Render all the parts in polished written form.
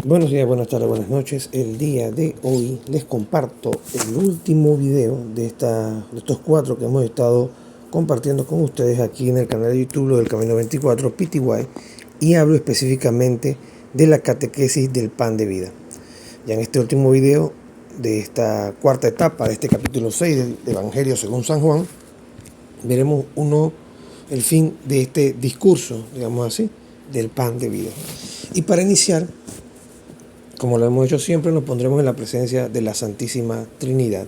Buenos días, buenas tardes, buenas noches. El día de hoy les comparto el último video de estos 4 que hemos estado compartiendo con ustedes aquí en el canal de YouTube del Camino 24 PTY, y hablo específicamente de la catequesis del pan de vida. Ya en este último video de esta cuarta etapa de este capítulo 6 del Evangelio según San Juan, veremos el fin de este discurso, digamos así, del pan de vida. Y para iniciar, como lo hemos hecho siempre, nos pondremos en la presencia de la Santísima Trinidad,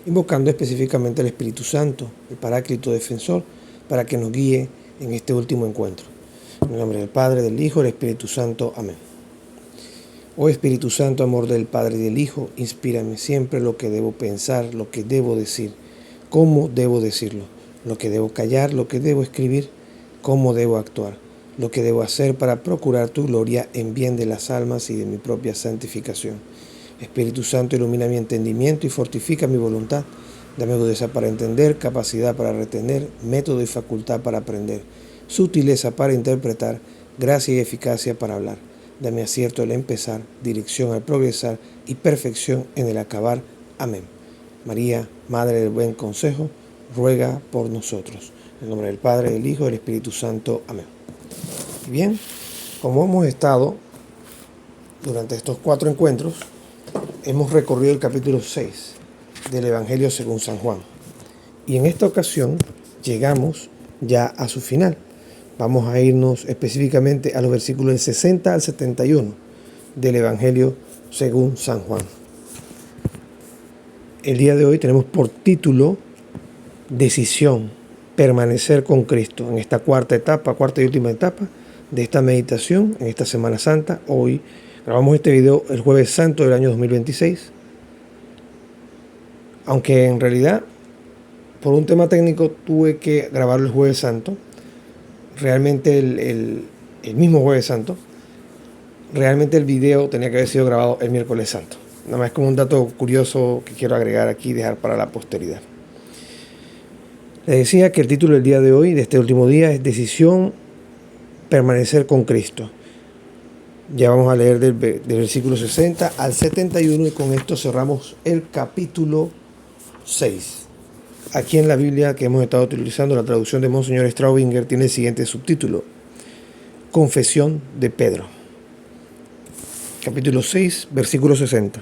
invocando específicamente al Espíritu Santo, el Paráclito Defensor, para que nos guíe en este último encuentro. En el nombre del Padre, del Hijo y del Espíritu Santo. Amén. Oh Espíritu Santo, amor del Padre y del Hijo, inspírame siempre lo que debo pensar, lo que debo decir, cómo debo decirlo, lo que debo callar, lo que debo escribir, cómo debo actuar, lo que debo hacer para procurar tu gloria en bien de las almas y de mi propia santificación. Espíritu Santo, ilumina mi entendimiento y fortifica mi voluntad. Dame agudeza para entender, capacidad para retener, método y facultad para aprender, sutileza para interpretar, gracia y eficacia para hablar. Dame acierto al empezar, dirección al progresar y perfección en el acabar. Amén. María, Madre del Buen Consejo, ruega por nosotros. En el nombre del Padre, del Hijo y del Espíritu Santo. Amén. Bien, como hemos estado durante estos 4 encuentros, hemos recorrido el capítulo 6 del Evangelio según San Juan. Y en esta ocasión llegamos ya a su final. Vamos a irnos específicamente a los versículos del 60 al 71 del Evangelio según San Juan. El día de hoy tenemos por título Decisión, permanecer con Cristo, en esta cuarta y última etapa de esta meditación en esta Semana Santa. Hoy grabamos este video el Jueves Santo del año 2026, aunque en realidad por un tema técnico tuve que grabarlo el Jueves Santo. Realmente el mismo Jueves Santo, realmente el video tenía que haber sido grabado el Miércoles Santo. Nada más como un dato curioso que quiero agregar aquí y dejar para la posteridad. Les decía que el título del día de hoy, de este último día, es Decisión, permanecer con Cristo. Ya vamos a leer del versículo 60 al 71 y con esto cerramos el capítulo 6. Aquí en la Biblia que hemos estado utilizando, la traducción de Monseñor Straubinger tiene el siguiente subtítulo: Confesión de Pedro. Capítulo 6, versículo 60.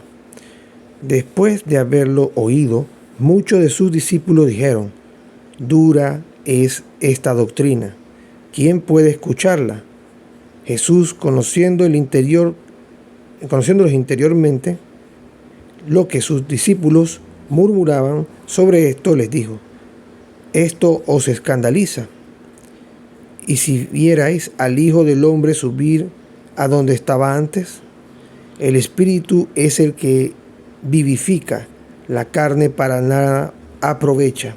Después de haberlo oído, muchos de sus discípulos dijeron: dura es esta doctrina, ¿quién puede escucharla? Jesús, conociéndolos interiormente lo que sus discípulos murmuraban sobre esto, les dijo: esto os escandaliza. Y si vierais al Hijo del Hombre subir a donde estaba antes, el Espíritu es el que vivifica, la carne para nada aprovecha.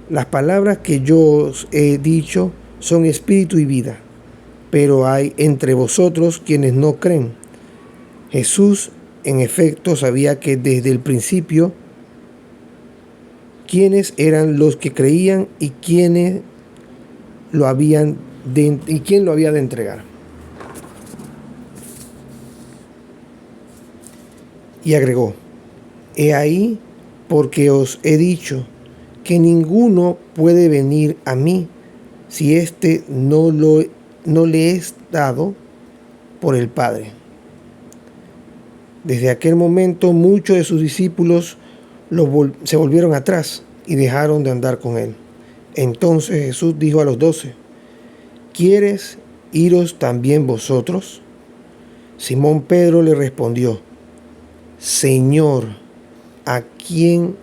Las palabras que yo os he dicho son espíritu y vida, pero hay entre vosotros quienes no creen. Jesús, en efecto, sabía que desde el principio quiénes eran los que creían y quién lo había de entregar. Y agregó: he ahí porque os he dicho que ninguno puede venir a mí si éste no le es dado por el Padre. Desde aquel momento muchos de sus discípulos se volvieron atrás y dejaron de andar con él. Entonces Jesús dijo a los 12: ¿quieres iros también vosotros? Simón Pedro le respondió: Señor, ¿a quién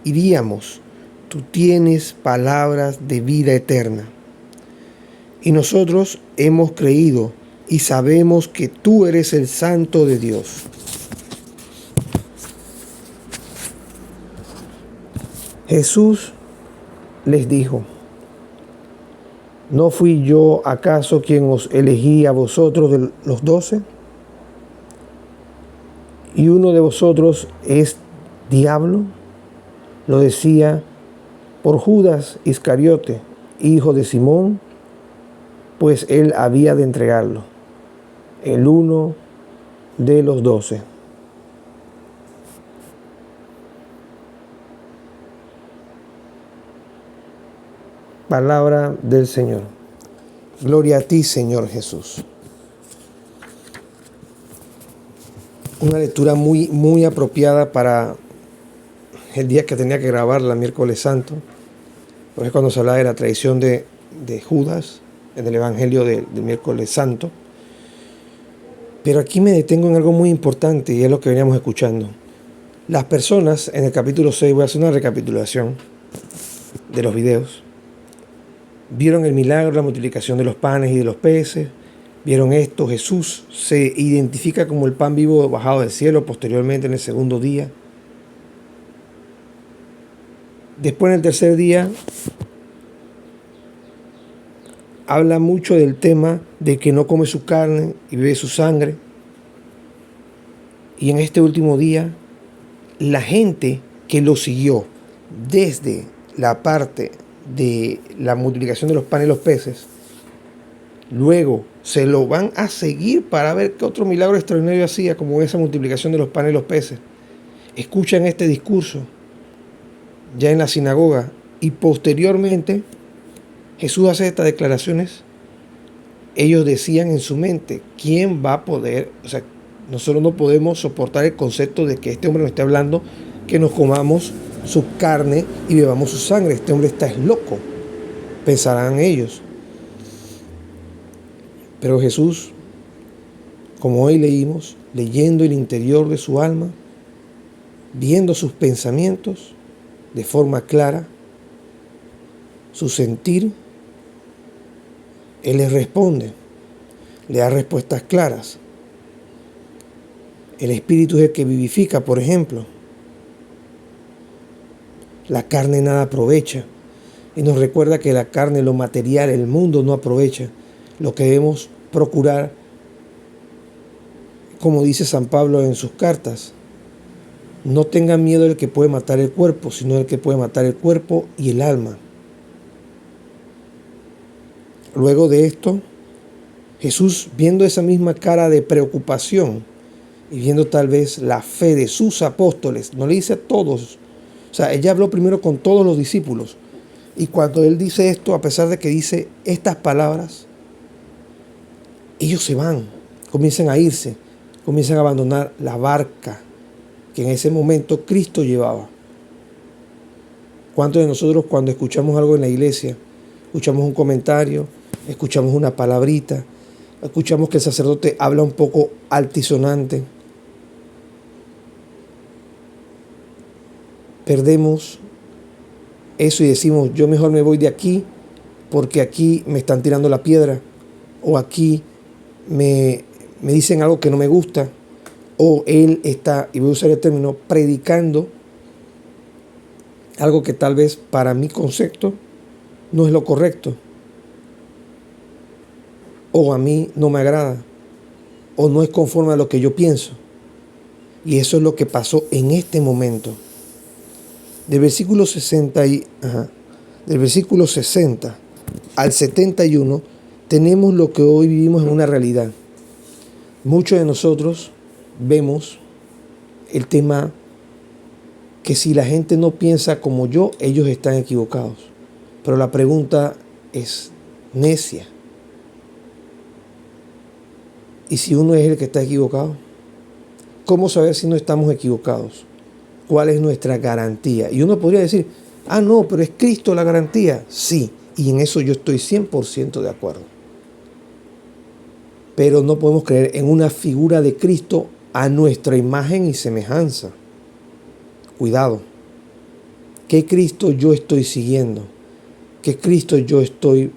iríamos? Tú tienes palabras de vida eterna. Y nosotros hemos creído y sabemos que tú eres el Santo de Dios. Jesús les dijo: ¿no fui yo acaso quien os elegí a vosotros de los 12? ¿Y uno de vosotros es diablo? Lo decía por Judas Iscariote, hijo de Simón, pues él había de entregarlo. El uno de los 12. Palabra del Señor. Gloria a ti, Señor Jesús. Una lectura muy apropiada para el día que tenía que grabarla, miércoles santo, porque es cuando se habla de la traición de Judas en el Evangelio del miércoles santo. Pero aquí me detengo en algo muy importante y es lo que veníamos escuchando. Las personas, en el capítulo 6, voy a hacer una recapitulación de los videos, vieron el milagro, la multiplicación de los panes y de los peces, vieron esto, Jesús se identifica como el pan vivo bajado del cielo, posteriormente en el segundo día. Después en el tercer día habla mucho del tema de que no come su carne y bebe su sangre. Y en este último día, la gente que lo siguió desde la parte de la multiplicación de los panes y los peces, luego se lo van a seguir para ver qué otro milagro extraordinario hacía, como esa multiplicación de los panes y los peces. Escuchan este discurso ya en la sinagoga y posteriormente Jesús hace estas declaraciones. Ellos decían en su mente, ¿quién va a poder? O sea, nosotros no podemos soportar el concepto de que este hombre nos esté hablando que nos comamos su carne y bebamos su sangre. Este hombre está loco, pensarán ellos. Pero Jesús, como hoy leímos, leyendo el interior de su alma, viendo sus pensamientos de forma clara, su sentir, Él les responde, le da respuestas claras. El Espíritu es el que vivifica, por ejemplo. La carne nada aprovecha. Y nos recuerda que la carne, lo material, el mundo no aprovecha. Lo que debemos procurar, como dice San Pablo en sus cartas, no tengan miedo del que puede matar el cuerpo, sino del que puede matar el cuerpo y el alma. Luego de esto, Jesús, viendo esa misma cara de preocupación y viendo tal vez la fe de sus apóstoles, no le dice a todos, o sea, ella habló primero con todos los discípulos, y cuando Él dice esto, a pesar de que dice estas palabras, ellos se van, comienzan a irse, comienzan a abandonar la barca que en ese momento Cristo llevaba. ¿Cuántos de nosotros cuando escuchamos algo en la iglesia, escuchamos un comentario, escuchamos una palabrita, escuchamos que el sacerdote habla un poco altisonante, perdemos eso y decimos, yo mejor me voy de aquí porque aquí me están tirando la piedra, o aquí me dicen algo que no me gusta, o él está, y voy a usar el término, predicando algo que tal vez para mi concepto no es lo correcto, o a mí no me agrada, o no es conforme a lo que yo pienso. Y eso es lo que pasó en este momento. Del versículo 60 al 71 tenemos lo que hoy vivimos en una realidad. Muchos de nosotros vemos el tema que si la gente no piensa como yo, ellos están equivocados. Pero la pregunta es necia. ¿Y si uno es el que está equivocado? ¿Cómo saber si no estamos equivocados? ¿Cuál es nuestra garantía? Y uno podría decir, no, pero es Cristo la garantía. Sí, y en eso yo estoy 100% de acuerdo. Pero no podemos creer en una figura de Cristo a nuestra imagen y semejanza. Cuidado. ¿Qué Cristo yo estoy siguiendo? ¿Qué Cristo yo estoy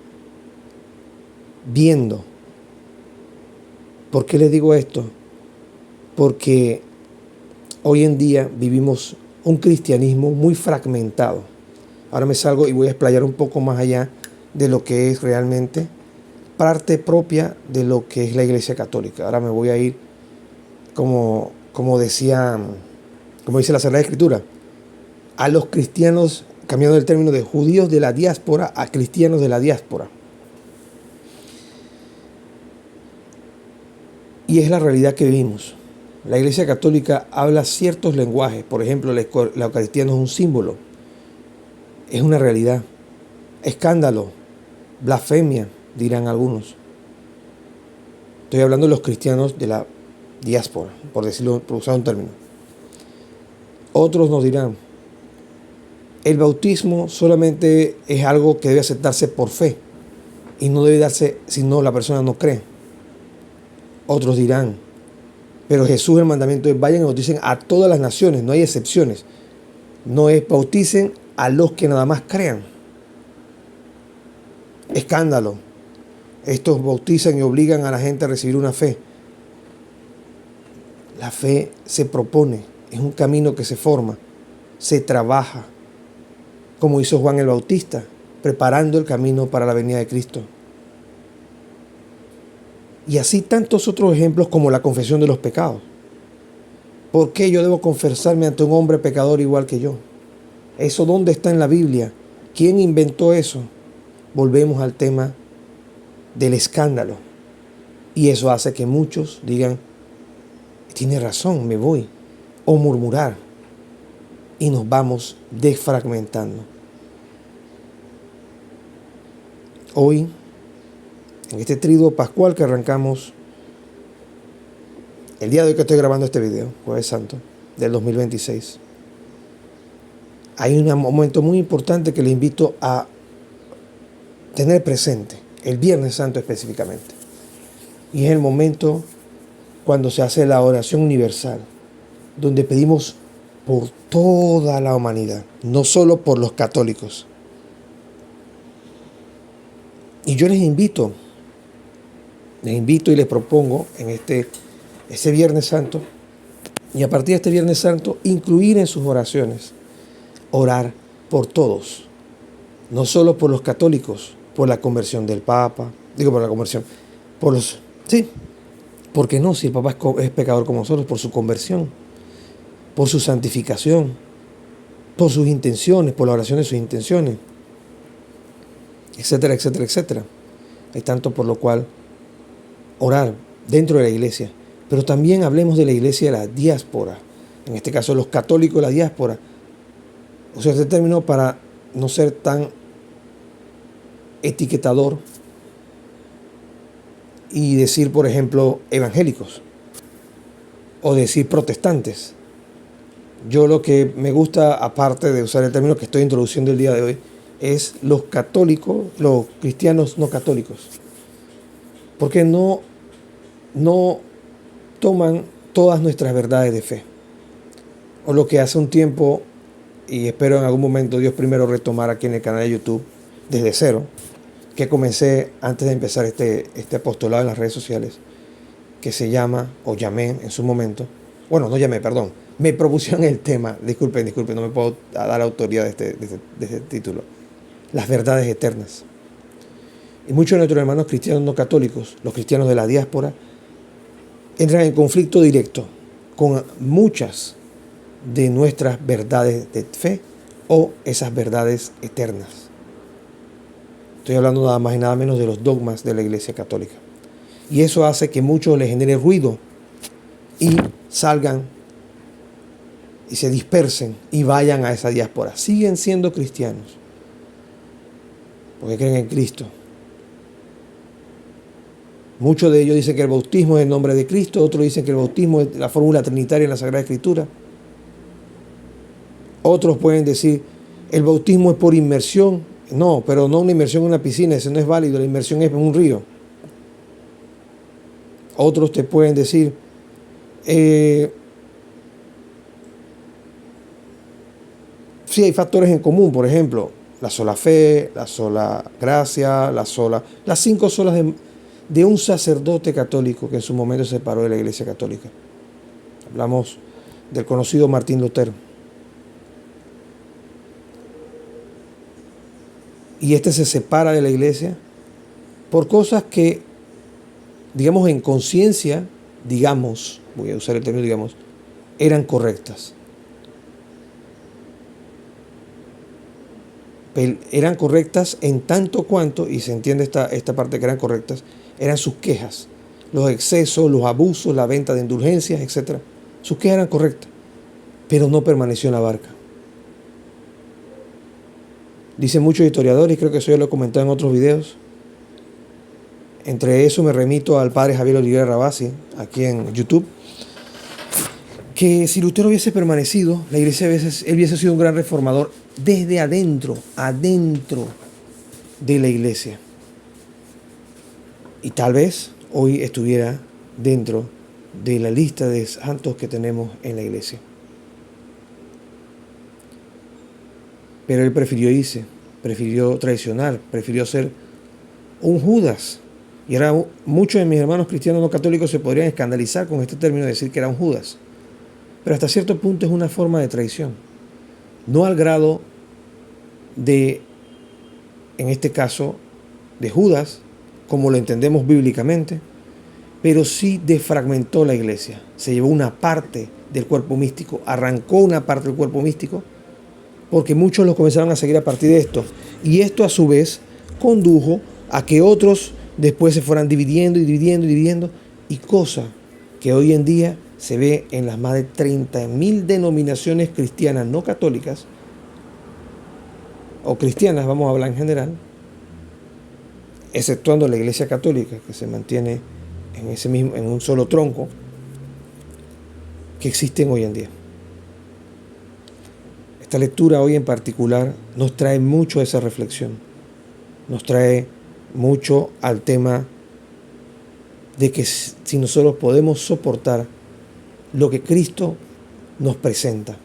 viendo? ¿Por qué les digo esto? Porque hoy en día vivimos un cristianismo muy fragmentado. Ahora me salgo y voy a explayar un poco más allá de lo que es realmente parte propia de lo que es la Iglesia Católica. Ahora me voy a ir, como dice la Sagrada Escritura, a los cristianos, cambiando el término de judíos de la diáspora a cristianos de la diáspora. Y es la realidad que vivimos. La Iglesia Católica habla ciertos lenguajes. Por ejemplo, la Eucaristía no es un símbolo, es una realidad. Escándalo, blasfemia, dirán algunos. Estoy hablando de los cristianos de la diáspora, por decirlo, por usar un término. Otros nos dirán, el bautismo solamente es algo que debe aceptarse por fe y no debe darse si no la persona no cree. Otros dirán, pero Jesús, el mandamiento es vayan y bauticen a todas las naciones, no hay excepciones. No es bauticen a los que nada más crean. Escándalo. Estos bautizan y obligan a la gente a recibir una fe. La fe se propone, es un camino que se forma, se trabaja, como hizo Juan el Bautista, preparando el camino para la venida de Cristo. Y así tantos otros ejemplos como la confesión de los pecados. ¿Por qué yo debo confesarme ante un hombre pecador igual que yo? ¿Eso dónde está en la Biblia? ¿Quién inventó eso? Volvemos al tema del escándalo. Y eso hace que muchos digan, tiene razón, me voy. O murmurar. Y nos vamos desfragmentando. Hoy, en este triduo pascual que arrancamos, el día de hoy que estoy grabando este video, Jueves Santo, del 2026, hay un momento muy importante que le invito a tener presente, el Viernes Santo específicamente. Y es el momento cuando se hace la oración universal, donde pedimos por toda la humanidad, no solo por los católicos. Y yo les invito y les propongo en este Viernes Santo, y a partir de este Viernes Santo, incluir en sus oraciones, orar por todos, no solo por los católicos, por la conversión del Papa, por la conversión, ¿por qué no? Si el Papa es pecador como nosotros, por su conversión, por su santificación, por sus intenciones, por la oración de sus intenciones, etcétera, etcétera, etcétera. Hay tanto por lo cual orar dentro de la iglesia, pero también hablemos de la iglesia de la diáspora, en este caso los católicos de la diáspora. O sea, este término para no ser tan etiquetador y decir, por ejemplo, evangélicos o decir protestantes. Yo lo que me gusta, aparte de usar el término que estoy introduciendo el día de hoy, es los católicos, los cristianos no católicos. Porque no toman todas nuestras verdades de fe. O lo que hace un tiempo, y espero en algún momento Dios primero retomar aquí en el canal de YouTube, desde cero, que comencé antes de empezar este apostolado en las redes sociales, que se llama, o llamé en su momento, me propusieron el tema, disculpen, no me puedo dar autoría de este título, las verdades eternas. Y muchos de nuestros hermanos cristianos no católicos, los cristianos de la diáspora, entran en conflicto directo con muchas de nuestras verdades de fe o esas verdades eternas. Estoy hablando nada más y nada menos de los dogmas de la Iglesia Católica. Y eso hace que muchos les genere ruido y salgan y se dispersen y vayan a esa diáspora. Siguen siendo cristianos porque creen en Cristo. Muchos de ellos dicen que el bautismo es el nombre de Cristo, otros dicen que el bautismo es la fórmula trinitaria en la Sagrada Escritura. Otros pueden decir, el bautismo es por inmersión. No, pero no una inmersión en una piscina, eso no es válido, la inmersión es en un río. Otros te pueden decir, sí hay factores en común, por ejemplo, la sola fe, la sola gracia, las 5 solas de un sacerdote católico que en su momento se separó de la Iglesia Católica. Hablamos del conocido Martín Lutero. Y se separa de la iglesia por cosas que, digamos, en conciencia, voy a usar el término, eran correctas. Eran correctas en tanto cuanto, y se entiende esta parte que eran correctas, eran sus quejas los excesos, los abusos, la venta de indulgencias, etc. Sus quejas eran correctas, pero no permaneció en la barca. Dicen muchos historiadores, y creo que eso ya lo he comentado en otros videos. Entre eso me remito al padre Javier Olivera Rabasi, aquí en YouTube, que si Lutero hubiese permanecido, la iglesia él hubiese sido un gran reformador desde adentro de la iglesia. Y tal vez hoy estuviera dentro de la lista de santos que tenemos en la iglesia. Pero él prefirió irse, prefirió traicionar, prefirió ser un Judas. Y ahora muchos de mis hermanos cristianos no católicos se podrían escandalizar con este término de decir que era un Judas. Pero hasta cierto punto es una forma de traición. No al grado de, en este caso, de Judas, como lo entendemos bíblicamente, pero sí defragmentó la iglesia. Se llevó una parte del cuerpo místico, arrancó una parte del cuerpo místico, porque muchos los comenzaron a seguir a partir de esto. Y esto a su vez condujo a que otros después se fueran dividiendo, y cosa que hoy en día se ve en las más de 30.000 denominaciones cristianas no católicas, o cristianas, vamos a hablar en general, exceptuando la Iglesia Católica, que se mantiene en un solo tronco, que existen hoy en día. Esta lectura hoy en particular nos trae mucho a esa reflexión, nos trae mucho al tema de que si nosotros podemos soportar lo que Cristo nos presenta.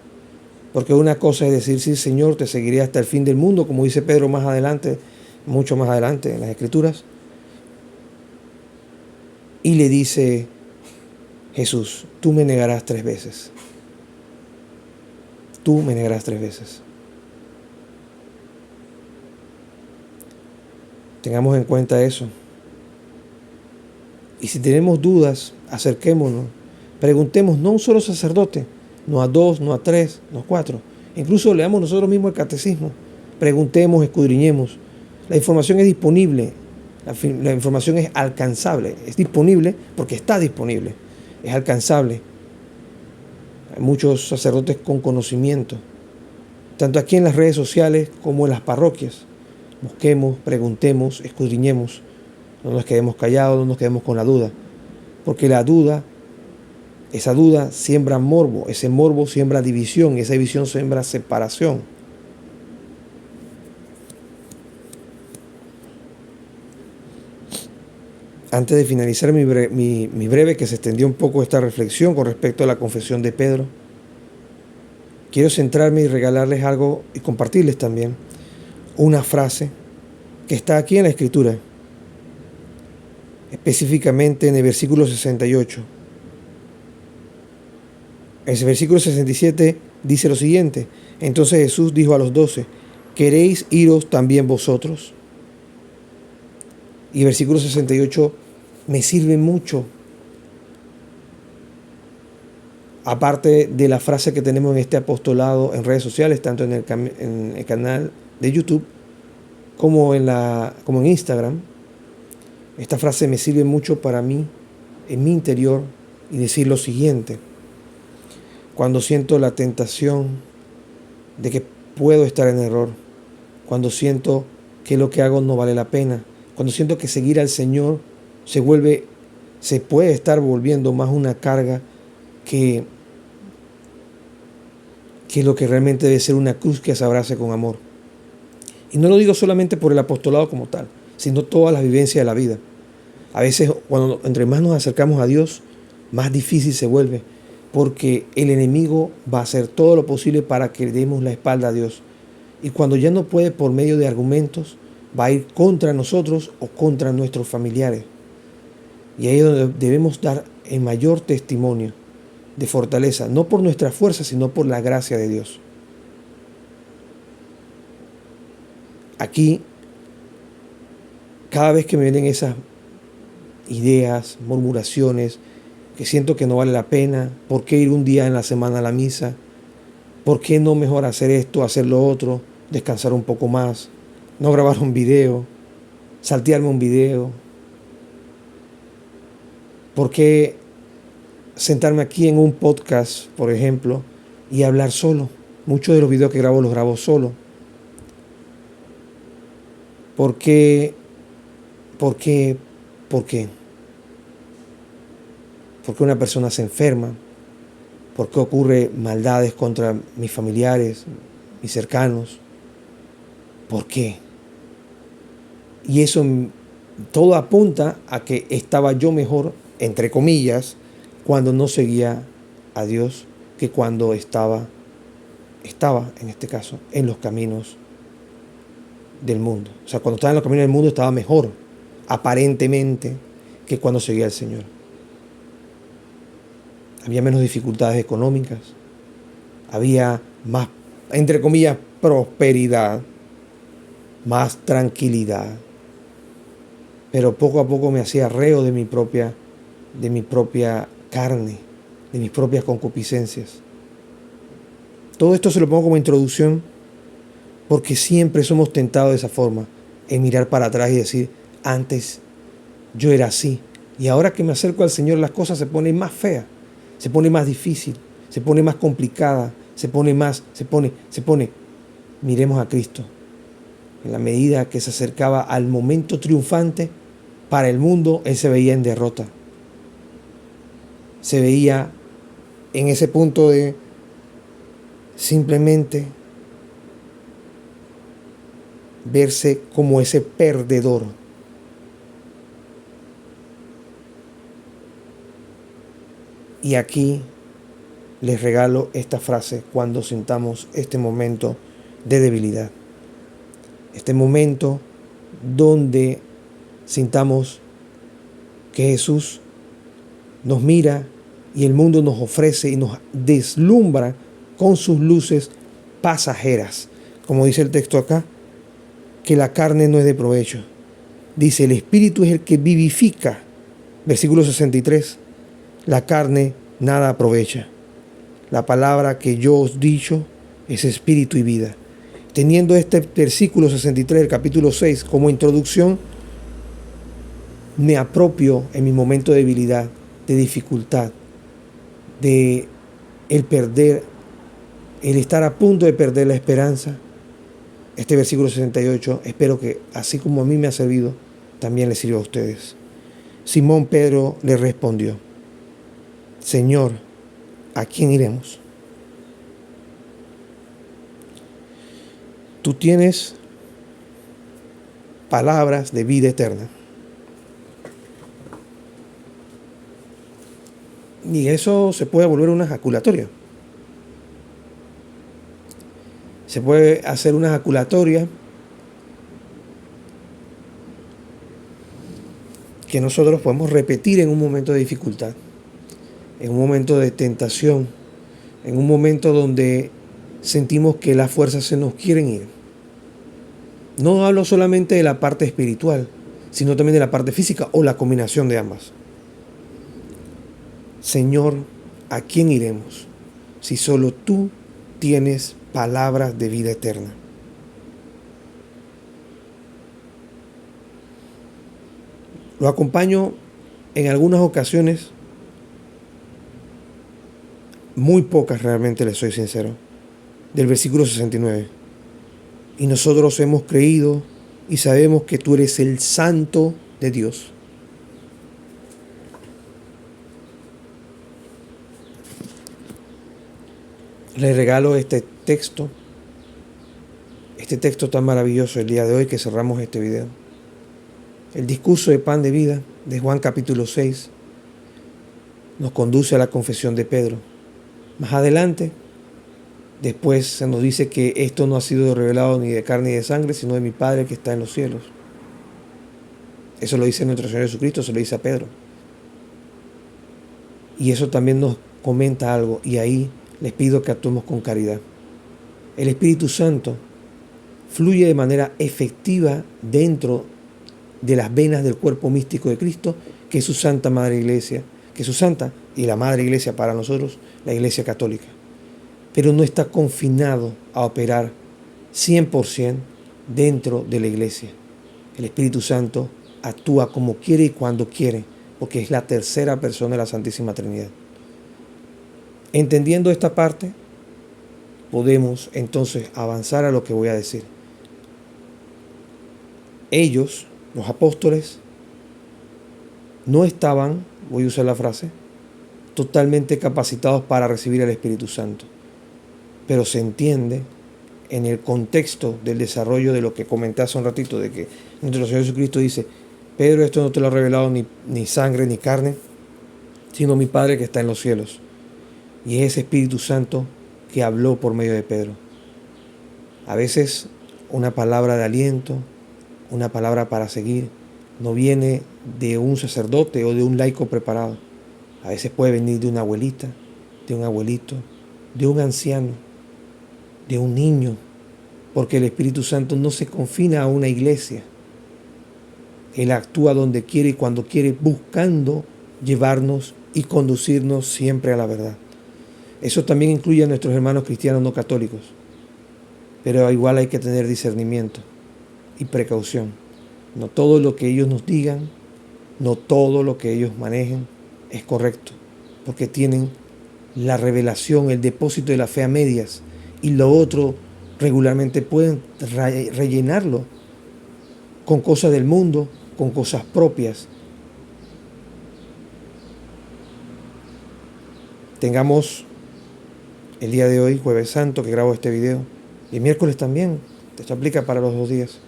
Porque una cosa es decir, sí, Señor, te seguiré hasta el fin del mundo, como dice Pedro más adelante, mucho más adelante en las Escrituras. Y le dice Jesús, tú me negarás 3 veces. Tú me negarás 3 veces. Tengamos en cuenta eso. Y si tenemos dudas, acerquémonos. Preguntemos no a un solo sacerdote, no a 2, no a 3, no a 4. Incluso leamos nosotros mismos el catecismo. Preguntemos, escudriñemos. La información es disponible. La información es alcanzable. Es disponible porque está disponible. Es alcanzable. Hay muchos sacerdotes con conocimiento, tanto aquí en las redes sociales como en las parroquias. Busquemos, preguntemos, escudriñemos. No nos quedemos callados, no nos quedemos con la duda. Porque la duda, esa duda siembra morbo, ese morbo siembra división, y esa división siembra separación. Antes de finalizar mi breve, que se extendió un poco esta reflexión con respecto a la confesión de Pedro, quiero centrarme y regalarles algo y compartirles también una frase que está aquí en la Escritura, específicamente en el versículo 68. El versículo 67 dice lo siguiente: entonces Jesús dijo a los 12, ¿queréis iros también vosotros? Y el versículo 68 me sirve mucho, aparte de la frase que tenemos en este apostolado en redes sociales, tanto en el canal de YouTube como en Instagram. Esta frase me sirve mucho para mí, en mi interior, y decir lo siguiente: cuando siento la tentación de que puedo estar en error, cuando siento que lo que hago no vale la pena, cuando siento que seguir al Señor se puede estar volviendo más una carga que lo que realmente debe ser una cruz que se abrace con amor. Y no lo digo solamente por el apostolado como tal, sino todas las vivencias de la vida. A veces, entre más nos acercamos a Dios, más difícil se vuelve, porque el enemigo va a hacer todo lo posible para que le demos la espalda a Dios. Y cuando ya no puede por medio de argumentos, va a ir contra nosotros o contra nuestros familiares. Y ahí es donde debemos dar el mayor testimonio de fortaleza, no por nuestra fuerza, sino por la gracia de Dios. Aquí, cada vez que me vienen esas ideas, murmuraciones, que siento que no vale la pena, ¿por qué ir un día en la semana a la misa? ¿Por qué no mejor hacer esto, hacer lo otro, descansar un poco más, no grabar un video, saltearme un video? ¿Por qué sentarme aquí en un podcast, por ejemplo, y hablar solo? Muchos de los videos que grabo los grabo solo. ¿Por qué? ¿Por qué? ¿Por qué? ¿Por qué una persona se enferma? ¿Por qué ocurre maldades contra mis familiares, mis cercanos? ¿Por qué? Y eso todo apunta a que estaba yo mejor, entre comillas, cuando no seguía a Dios que cuando estaba en este caso, en los caminos del mundo. O sea, cuando estaba en los caminos del mundo estaba mejor, aparentemente, que cuando seguía al Señor. Había menos dificultades económicas, había más, entre comillas, prosperidad, más tranquilidad. Pero poco a poco me hacía reo de mi propia carne, de mis propias concupiscencias. Todo esto se lo pongo como introducción porque siempre somos tentados de esa forma, en mirar para atrás y decir, antes yo era así, y ahora que me acerco al Señor las cosas se ponen más feas, se pone más difícil, se pone más complicada, se pone. Miremos a Cristo. En la medida que se acercaba al momento triunfante para el mundo, Él se veía en derrota. Se veía en ese punto de simplemente verse como ese perdedor. Y aquí les regalo esta frase cuando sintamos este momento de debilidad. Este momento donde sintamos que Jesús nos mira y el mundo nos ofrece y nos deslumbra con sus luces pasajeras. Como dice el texto acá, que la carne no es de provecho. Dice, el Espíritu es el que vivifica. Versículo 63. La carne nada aprovecha. La palabra que yo os dicho es espíritu y vida. Teniendo este versículo 63 del capítulo 6 como introducción, me apropio en mi momento de debilidad, de dificultad, de el estar a punto de perder la esperanza. Este versículo 68, espero que así como a mí me ha servido, también les sirva a ustedes. Simón Pedro le respondió, Señor, ¿a quién iremos? Tú tienes palabras de vida eterna. Y eso se puede volver una ejaculatoria. Se puede hacer una ejaculatoria que nosotros podemos repetir en un momento de dificultad, en un momento de tentación, en un momento donde sentimos que las fuerzas se nos quieren ir. No hablo solamente de la parte espiritual, sino también de la parte física o la combinación de ambas. Señor, ¿a quién iremos si solo tú tienes palabras de vida eterna? Lo acompaño en algunas ocasiones, muy pocas realmente, les soy sincero, del versículo 69. Y nosotros hemos creído y sabemos que tú eres el Santo de Dios. Les regalo este texto tan maravilloso el día de hoy que cerramos este video. El discurso de pan de vida de Juan capítulo 6 nos conduce a la confesión de Pedro. Más adelante, después se nos dice que esto no ha sido revelado ni de carne ni de sangre, sino de mi Padre que está en los cielos. Eso lo dice nuestro Señor Jesucristo, se lo dice a Pedro. Y eso también nos comenta algo, y ahí les pido que actuemos con caridad. El Espíritu Santo fluye de manera efectiva dentro de las venas del cuerpo místico de Cristo, que es su Santa Madre Iglesia, que es su Santa y la Madre Iglesia para nosotros, la Iglesia Católica. Pero no está confinado a operar 100% dentro de la Iglesia. El Espíritu Santo actúa como quiere y cuando quiere, porque es la tercera persona de la Santísima Trinidad. Entendiendo esta parte, podemos entonces avanzar a lo que voy a decir. Ellos, los apóstoles, no estaban, voy a usar la frase, totalmente capacitados para recibir el Espíritu Santo. Pero se entiende en el contexto del desarrollo de lo que comenté hace un ratito, de que nuestro Señor Jesucristo dice: Pedro, esto no te lo ha revelado ni sangre ni carne, sino mi Padre que está en los cielos. Y es ese Espíritu Santo que habló por medio de Pedro. A veces una palabra de aliento, una palabra para seguir, no viene de un sacerdote o de un laico preparado. A veces puede venir de una abuelita, de un abuelito, de un anciano, de un niño, porque el Espíritu Santo no se confina a una iglesia. Él actúa donde quiere y cuando quiere, buscando llevarnos y conducirnos siempre a la verdad. Eso también incluye a nuestros hermanos cristianos no católicos, pero igual hay que tener discernimiento y precaución. No todo lo que ellos nos digan, no todo lo que ellos manejen es correcto, porque tienen la revelación, el depósito de la fe a medias, y lo otro regularmente pueden rellenarlo con cosas del mundo, con cosas propias. Tengamos el día de hoy, Jueves Santo, que grabo este video, y el miércoles también, esto aplica para los 2 días,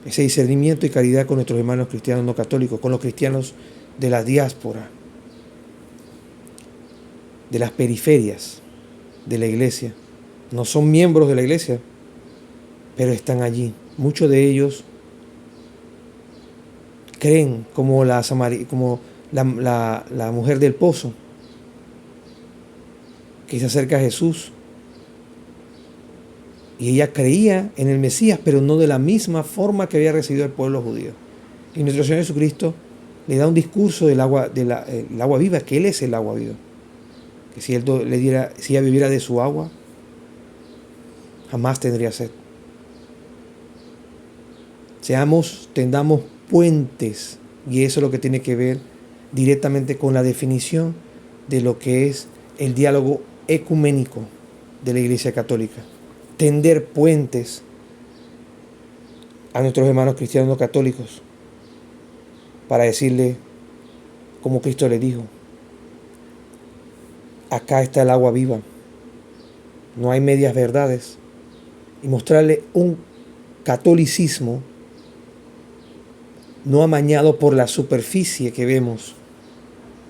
ese discernimiento y caridad con nuestros hermanos cristianos no católicos, con los cristianos de la diáspora, de las periferias de la iglesia. No son miembros de la iglesia, pero están allí. Muchos de ellos creen como la mujer del pozo, que se acerca a Jesús. Y ella creía en el Mesías, pero no de la misma forma que había recibido el pueblo judío. Y nuestro Señor Jesucristo le da un discurso del agua, el agua viva, que Él es el agua viva. Que si ella viviera de su agua, jamás tendría sed. Tendamos puentes, y eso es lo que tiene que ver directamente con la definición de lo que es el diálogo ecuménico de la Iglesia Católica. Tender puentes a nuestros hermanos cristianos no católicos para decirle, como Cristo le dijo: acá está el agua viva, no hay medias verdades, y mostrarle un catolicismo no amañado por la superficie que vemos,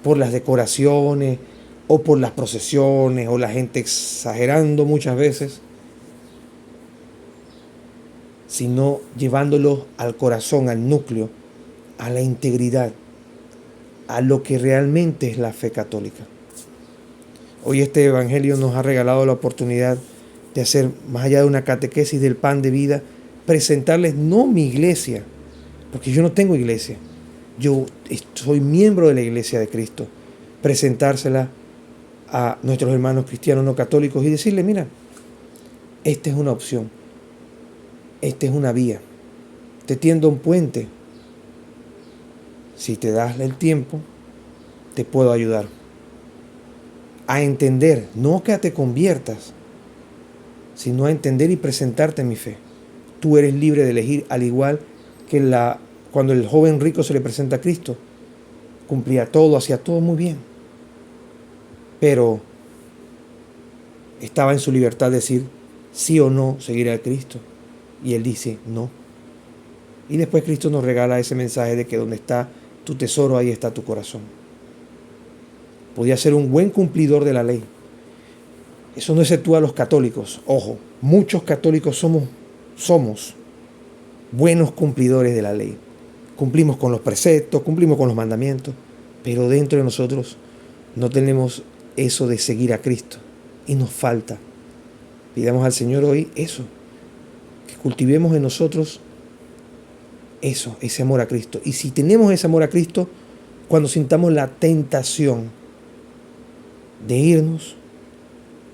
por las decoraciones o por las procesiones o la gente exagerando muchas veces, sino llevándolo al corazón, al núcleo, a la integridad, a lo que realmente es la fe católica. Hoy este evangelio nos ha regalado la oportunidad de hacer, más allá de una catequesis del pan de vida, presentarles no mi iglesia, porque yo no tengo iglesia, yo soy miembro de la iglesia de Cristo, presentársela a nuestros hermanos cristianos no católicos y decirle: mira, esta es una opción, esta es una vía, te tiendo un puente, si te das el tiempo, te puedo ayudar a entender, no que te conviertas, sino a entender y presentarte mi fe. Tú eres libre de elegir, al igual que cuando el joven rico se le presenta a Cristo, cumplía todo, hacía todo muy bien, pero estaba en su libertad de decir sí o no seguir a Cristo, y él dice no. Y después Cristo nos regala ese mensaje de que donde está tu tesoro, ahí está tu corazón. Podía ser un buen cumplidor de la ley. Eso no exceptúa a los católicos. Ojo, muchos católicos somos buenos cumplidores de la ley. Cumplimos con los preceptos, cumplimos con los mandamientos, pero dentro de nosotros no tenemos eso de seguir a Cristo y nos falta. Pidamos al Señor hoy eso, que cultivemos en nosotros eso, ese amor a Cristo. Y si tenemos ese amor a Cristo, cuando sintamos la tentación de irnos,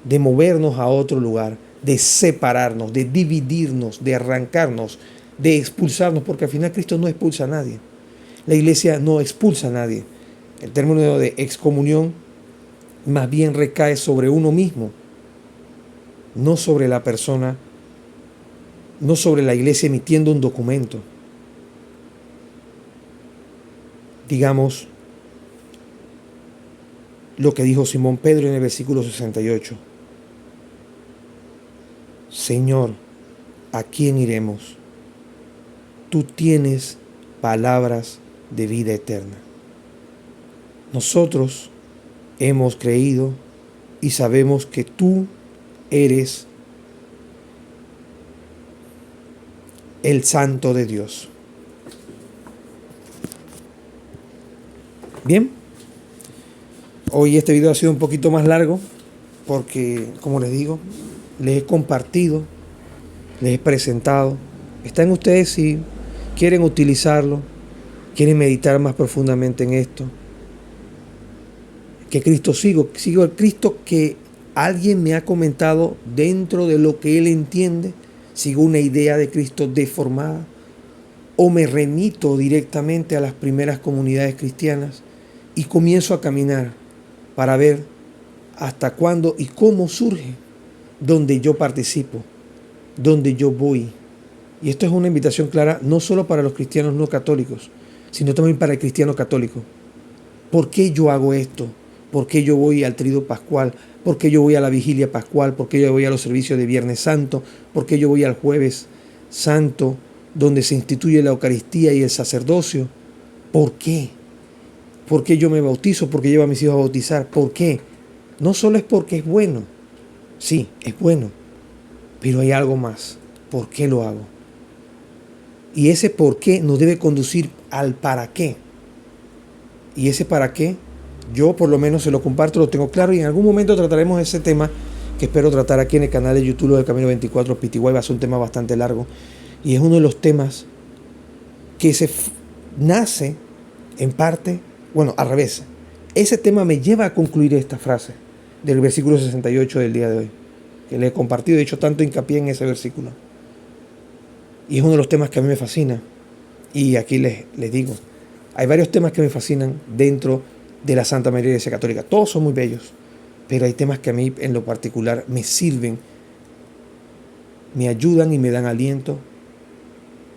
de movernos a otro lugar, de separarnos, de dividirnos, de arrancarnos, de expulsarnos, porque al final Cristo no expulsa a nadie. La iglesia no expulsa a nadie, El término de excomunión más bien recae sobre uno mismo, no sobre la persona, no sobre la iglesia emitiendo un documento. Digamos lo que dijo Simón Pedro en el versículo 68. Señor, ¿a quién iremos? Tú tienes palabras de vida eterna. Nosotros hemos creído y sabemos que tú eres el Santo de Dios. Bien, hoy este video ha sido un poquito más largo porque, como les digo, les he compartido, les he presentado. Está en ustedes si quieren utilizarlo, quieren meditar más profundamente en esto. Que Cristo sigo al Cristo que alguien me ha comentado dentro de lo que él entiende. Sigo una idea de Cristo deformada o me remito directamente a las primeras comunidades cristianas y comienzo a caminar para ver hasta cuándo y cómo surge donde yo participo, donde yo voy. Y esto es una invitación clara no solo para los cristianos no católicos, sino también para el cristiano católico. ¿Por qué yo hago esto? ¿Por qué yo voy al Triduo Pascual? ¿Por qué yo voy a la Vigilia Pascual? ¿Por qué yo voy a los servicios de Viernes Santo? ¿Por qué yo voy al Jueves Santo, donde se instituye la Eucaristía y el sacerdocio? ¿Por qué? ¿Por qué yo me bautizo? ¿Por qué llevo a mis hijos a bautizar? ¿Por qué? No solo es porque es bueno. Sí, es bueno. Pero hay algo más. ¿Por qué lo hago? Y ese por qué nos debe conducir al para qué. Y ese para qué, yo por lo menos se lo comparto, lo tengo claro y en algún momento trataremos ese tema que espero tratar aquí en el canal de YouTube del Camino 24 Pitiguay. Va a ser un tema bastante largo y es uno de los temas que nace en parte, bueno, al revés. Ese tema me lleva a concluir esta frase del versículo 68 del día de hoy, que le he compartido, he hecho tanto hincapié en ese versículo. Y es uno de los temas que a mí me fascina. Y aquí les digo, hay varios temas que me fascinan dentro de la Santa María Iglesia Católica. Todos son muy bellos, pero hay temas que a mí en lo particular me sirven, me ayudan y me dan aliento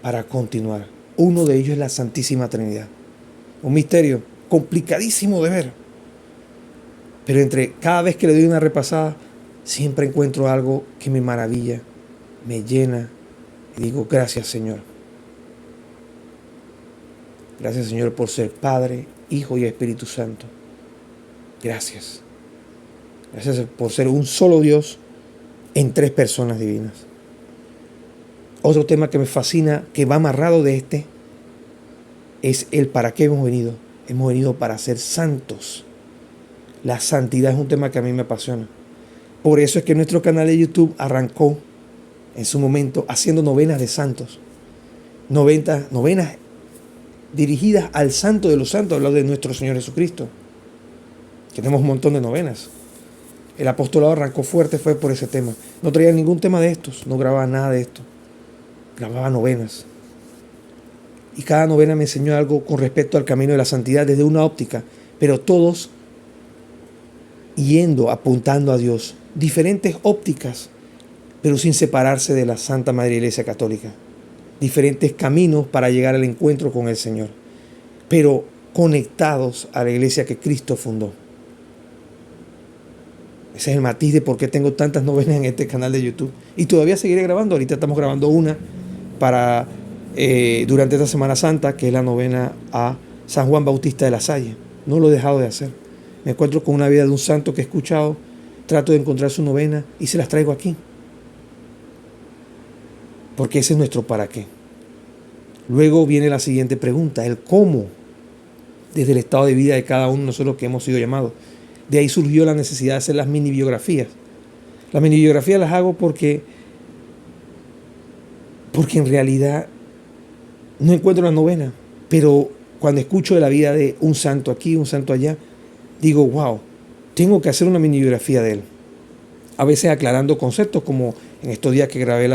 para continuar. Uno de ellos es la Santísima Trinidad. Un misterio complicadísimo de ver. Pero cada vez que le doy una repasada, siempre encuentro algo que me maravilla, me llena. Y digo, gracias Señor. Gracias Señor por ser Padre, Hijo y Espíritu Santo. Gracias. Gracias por ser un solo Dios en tres personas divinas. Otro tema que me fascina, que va amarrado de este, es el para qué hemos venido. Hemos venido para ser santos. La santidad es un tema que a mí me apasiona. Por eso es que nuestro canal de YouTube arrancó en su momento haciendo novenas de santos. Novenas dirigidas al santo de los santos, hablar de nuestro Señor Jesucristo. Que tenemos un montón de novenas. El apostolado arrancó fuerte, fue por ese tema. No traía ningún tema de estos, no grababa nada de esto. Grababa novenas. Y cada novena me enseñó algo con respecto al camino de la santidad desde una óptica, pero todos yendo, apuntando a Dios. Diferentes ópticas, pero sin separarse de la Santa Madre Iglesia Católica. Diferentes caminos para llegar al encuentro con el Señor, pero conectados a la iglesia que Cristo fundó. Ese es el matiz de por qué tengo tantas novenas en este canal de YouTube. Y todavía seguiré grabando. Ahorita estamos grabando una para durante esta Semana Santa, que es la novena a San Juan Bautista de la Salle. No lo he dejado de hacer. Me encuentro con una vida de un santo que he escuchado, trato de encontrar su novena y se las traigo aquí. Porque ese es nuestro para qué. Luego viene la siguiente pregunta, el cómo, desde el estado de vida de cada uno de nosotros que hemos sido llamados. De ahí surgió la necesidad de hacer las mini biografías. Las mini biografías las hago porque en realidad no encuentro la novena, pero cuando escucho de la vida de un santo aquí, un santo allá, digo, wow, tengo que hacer una mini biografía de él. A veces aclarando conceptos, como en estos días que grabé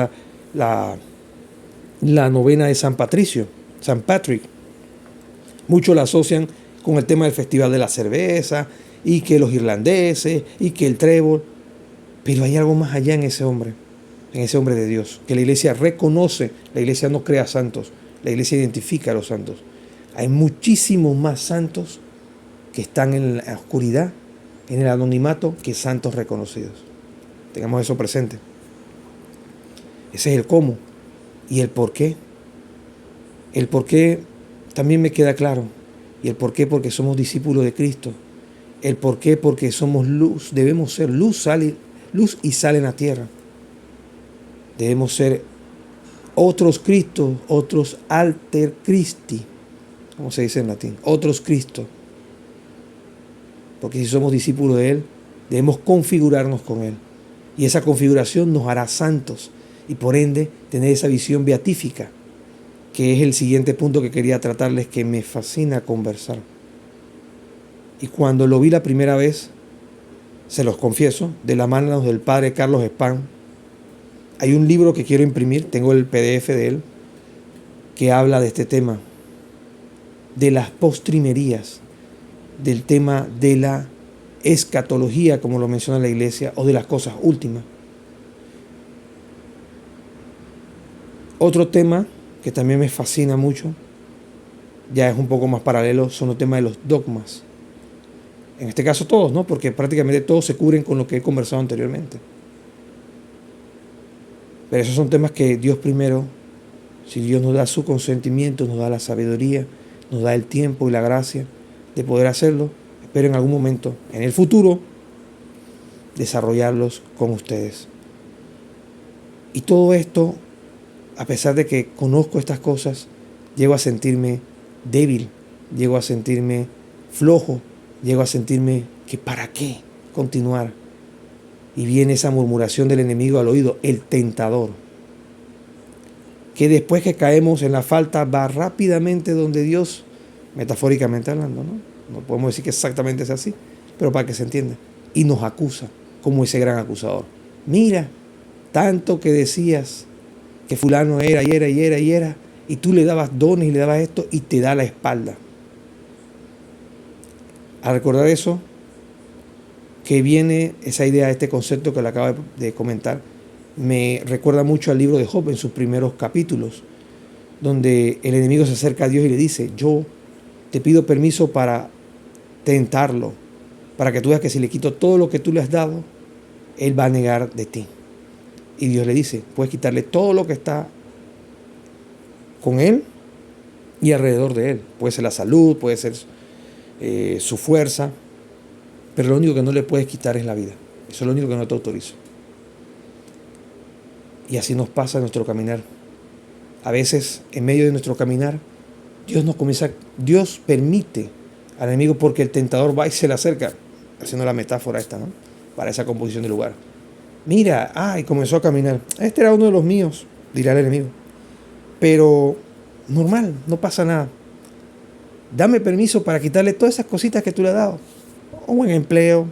la novena de San Patricio, San Patrick. Muchos la asocian con el tema del Festival de la Cerveza, y que los irlandeses, y que el trébol. Pero hay algo más allá en ese hombre de Dios, que la iglesia reconoce. La iglesia no crea santos, la iglesia identifica a los santos. Hay muchísimos más santos que están en la oscuridad, en el anonimato, que santos reconocidos. Tengamos eso presente. Ese es el cómo y el por qué. El por qué también me queda claro. Y el por qué, porque somos discípulos de Cristo. El por qué, porque somos luz. Debemos ser luz y sal en la tierra. Debemos ser otros Cristos, otros alter Christi, como se dice en latín, otros Cristo. Porque si somos discípulos de Él, debemos configurarnos con Él. Y esa configuración nos hará santos y por ende tener esa visión beatífica, que es el siguiente punto que quería tratarles, que me fascina conversar. Y cuando lo vi la primera vez, se los confieso, de la mano del padre Carlos Spam, hay un libro que quiero imprimir, tengo el PDF de él, que habla de este tema, de las postrimerías, del tema de la escatología, como lo menciona la iglesia, o de las cosas últimas. Otro tema que también me fascina mucho, ya es un poco más paralelo, son los temas de los dogmas. En este caso todos, ¿no? Porque prácticamente todos se cubren con lo que he conversado anteriormente. Pero esos son temas que Dios primero, si Dios nos da su consentimiento, nos da la sabiduría, nos da el tiempo y la gracia de poder hacerlo, espero en algún momento, en el futuro, desarrollarlos con ustedes. Y todo esto, a pesar de que conozco estas cosas, llego a sentirme débil, llego a sentirme flojo, llego a sentirme que ¿para qué continuar? Y viene esa murmuración del enemigo al oído, el tentador, que después que caemos en la falta va rápidamente donde Dios, metafóricamente hablando, ¿no? No podemos decir que exactamente es así, pero para que se entienda, y nos acusa como ese gran acusador. Mira, tanto que decías que fulano era, y tú le dabas dones y le dabas esto, y te da la espalda. Al recordar eso, que viene esa idea, este concepto que le acabo de comentar, me recuerda mucho al libro de Job en sus primeros capítulos, donde el enemigo se acerca a Dios y le dice, yo te pido permiso para tentarlo, para que tú veas que si le quito todo lo que tú le has dado, él va a negar de ti. Y Dios le dice, puedes quitarle todo lo que está con él y alrededor de él. Puede ser la salud, puede ser su fuerza, pero lo único que no le puedes quitar es la vida. Eso es lo único que no te autorizo. Y así nos pasa en nuestro caminar. A veces, en medio de nuestro caminar, Dios permite al enemigo, porque el tentador va y se le acerca, haciendo la metáfora esta, ¿no? Para esa composición del lugar. Mira, y comenzó a caminar. Este era uno de los míos, dirá el enemigo. Pero normal, no pasa nada. Dame permiso para quitarle todas esas cositas que tú le has dado. Un buen empleo,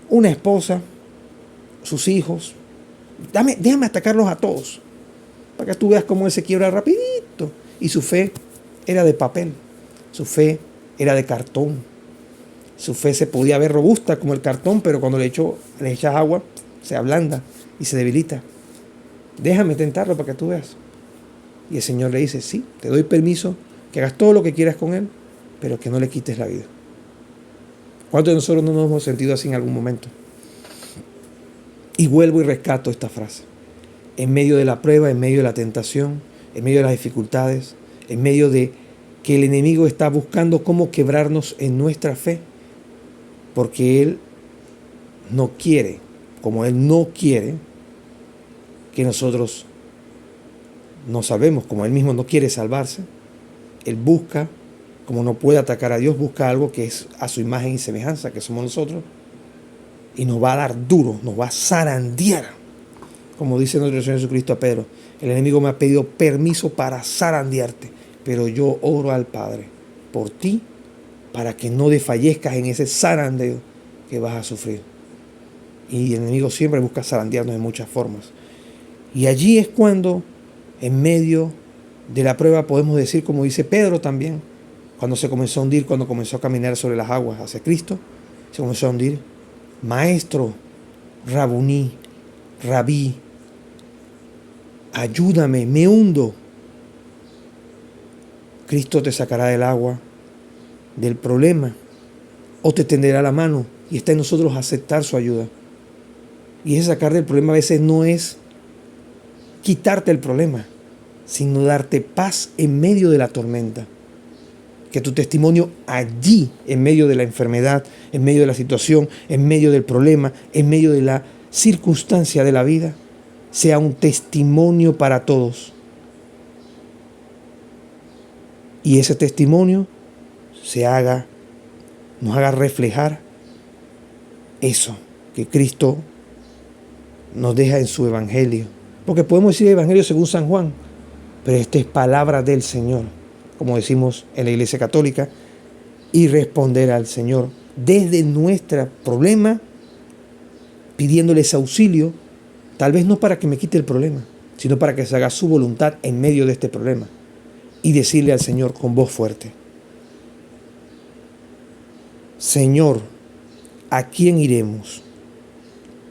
una esposa, sus hijos. Déjame atacarlos a todos, para que tú veas cómo él se quiebra rapidito. Y su fe era de papel, su fe era de cartón. Su fe se podía ver robusta como el cartón, pero cuando le echas agua, se ablanda y se debilita. Déjame tentarlo para que tú veas. Y el Señor le dice, sí, te doy permiso que hagas todo lo que quieras con él, pero que no le quites la vida. ¿Cuántos de nosotros no nos hemos sentido así en algún momento? Y vuelvo y rescato esta frase. En medio de la prueba, en medio de la tentación, en medio de las dificultades, en medio de que el enemigo está buscando cómo quebrarnos en nuestra fe, porque él no quiere, como él no quiere que nosotros nos salvemos, como él mismo no quiere salvarse, él busca, como no puede atacar a Dios, busca algo que es a su imagen y semejanza, que somos nosotros, y nos va a dar duro, nos va a zarandear, como dice nuestro Señor Jesucristo a Pedro. El enemigo me ha pedido permiso para zarandearte, pero yo oro al Padre por ti, para que no desfallezcas en ese zarandeo que vas a sufrir. Y el enemigo siempre busca zarandearnos de muchas formas. Y allí es cuando, en medio de la prueba, podemos decir, como dice Pedro también, Cuando se comenzó a hundir, cuando comenzó a caminar sobre las aguas hacia Cristo, se comenzó a hundir. Maestro, Rabuní, Rabí, ayúdame, me hundo. Cristo te sacará del agua, del problema, o te tenderá la mano, y está en nosotros aceptar su ayuda. Y ese sacar del problema a veces no es quitarte el problema, sino darte paz en medio de la tormenta. Que tu testimonio allí, en medio de la enfermedad, en medio de la situación, en medio del problema, en medio de la circunstancia de la vida, sea un testimonio para todos. Y ese testimonio nos haga reflejar eso que Cristo nos deja en su evangelio. Porque podemos decir evangelio según San Juan, pero esta es palabra del Señor, como decimos en la Iglesia Católica, y responder al Señor desde nuestro problema, pidiéndole ese auxilio, tal vez no para que me quite el problema, sino para que se haga su voluntad en medio de este problema, y decirle al Señor con voz fuerte: Señor, ¿a quién iremos?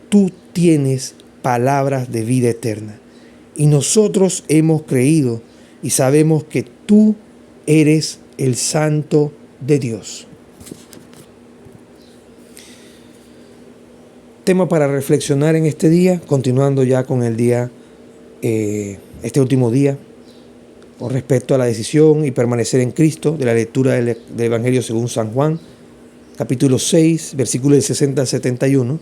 Tú tienes palabras de vida eterna, y nosotros hemos creído y sabemos que tú eres el Santo de Dios. Tema para reflexionar en este día, continuando ya con el día, este último día, con respecto a la decisión y permanecer en Cristo, de la lectura del Evangelio según San Juan, capítulo 6, versículos del 60 al 71.